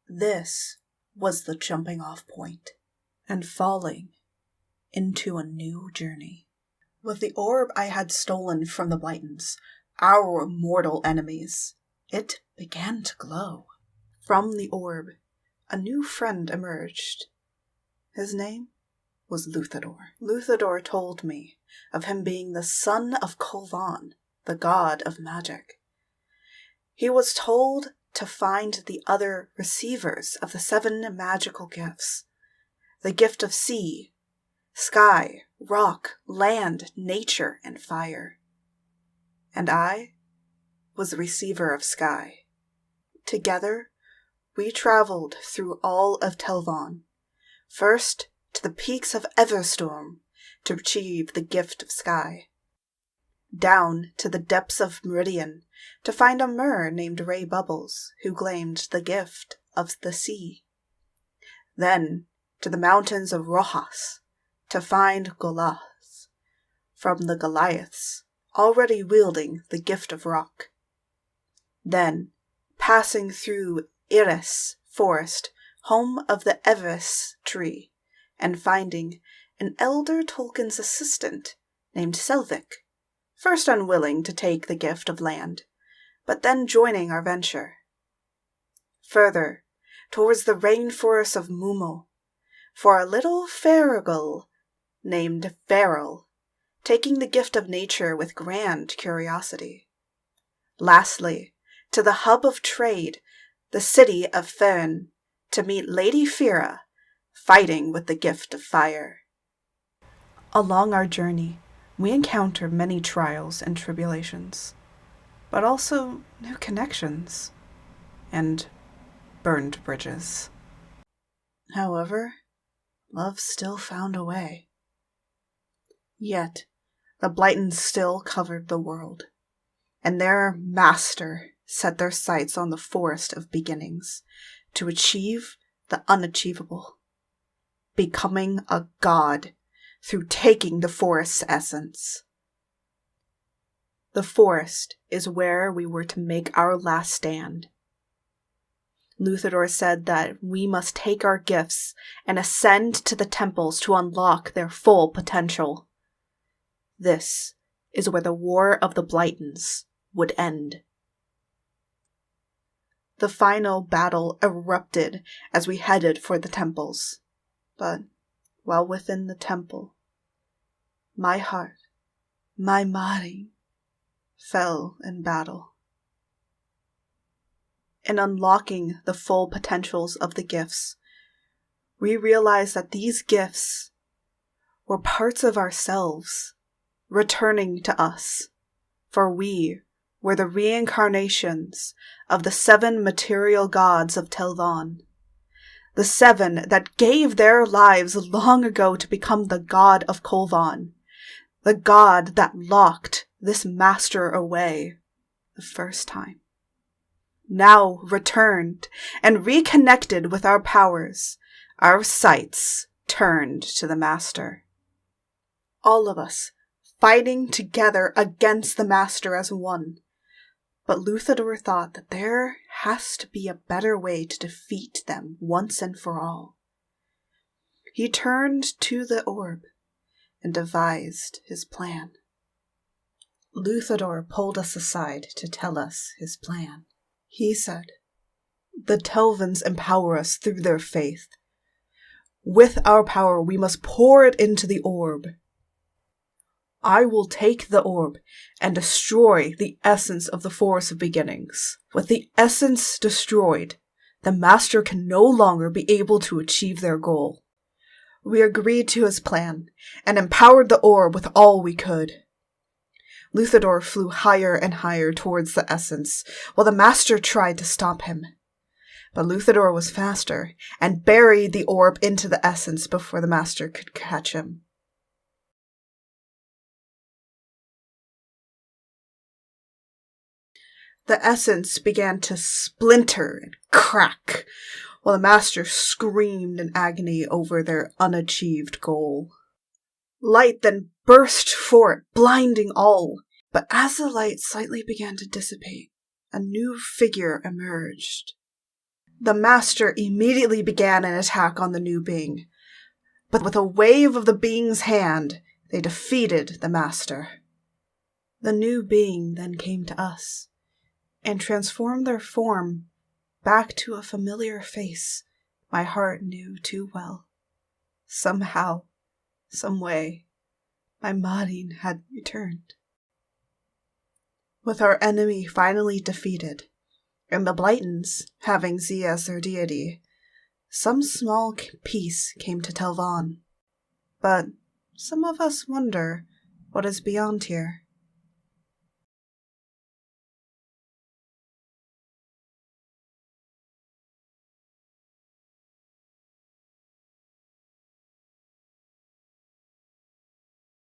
This was the jumping off point, and falling into a new journey. With the orb I had stolen from the Blightons, our mortal enemies, it began to glow. From the orb, a new friend emerged. His name was Luthador. Luthador told me of him being the son of Telvon, the god of magic. He was told to find the other receivers of the 7 magical gifts, the gift of sea, sky, rock, land, nature, and fire. And I was the receiver of sky. Together, we traveled through all of Telvon, first to the peaks of Everstorm to achieve the gift of sky, down to the depths of Meridian to find a mer named Ray Bubbles who claimed the gift of the sea, then to the mountains of Rojas to find Goliath from the Goliaths already wielding the gift of rock, then passing through Iris Forest, home of the Everest tree, and finding an elder Tolkien's assistant named Selvik, first unwilling to take the gift of land, but then joining our venture. Further, towards the rainforest of Mumo, for a little Fergal named Feral, taking the gift of nature with grand curiosity. Lastly, to the hub of trade, the city of Fern, to meet Lady Fira, fighting with the gift of fire. Along our journey, we encountered many trials and tribulations, but also new connections and burned bridges. However, love still found a way. Yet, the Blightons still covered the world, and their master set their sights on the forest of beginnings to achieve the unachievable, becoming a god through taking the forest's essence. The forest is where we were to make our last stand. Luthador said that we must take our gifts and ascend to the temples to unlock their full potential. This is where the War of the Blightons would end. The final battle erupted as we headed for the temples, but while within the temple, my heart, my mind, fell in battle. In unlocking the full potentials of the gifts, we realized that these gifts were parts of ourselves, returning to us, for we were the reincarnations of the 7 material gods of Telvon, the 7 that gave their lives long ago to become the god of Kolvon, the god that locked this master away the first time. Now returned and reconnected with our powers, our sights turned to the master. All of us fighting together against the master as one. But Luthador thought that there has to be a better way to defeat them once and for all. He turned to the orb and devised his plan. Luthador pulled us aside to tell us his plan. He said, "The Telvons empower us through their faith. With our power, we must pour it into the orb. I will take the orb and destroy the essence of the Forest of Beginnings. With the essence destroyed, the Master can no longer be able to achieve their goal." We agreed to his plan and empowered the orb with all we could. Luthador flew higher and higher towards the essence, while the Master tried to stop him. But Luthador was faster and buried the orb into the essence before the Master could catch him. The essence began to splinter and crack, while the Master screamed in agony over their unachieved goal. Light then burst forth, blinding all. But as the light slightly began to dissipate, a new figure emerged. The master immediately began an attack on the new being, but with a wave of the being's hand, they defeated the master. The new being then came to us, and transformed their form back to a familiar face my heart knew too well. Somehow, some way, my body had returned. With our enemy finally defeated, and the Blightons having Z as their deity, some small peace came to Telvon. But some of us wonder what is beyond here.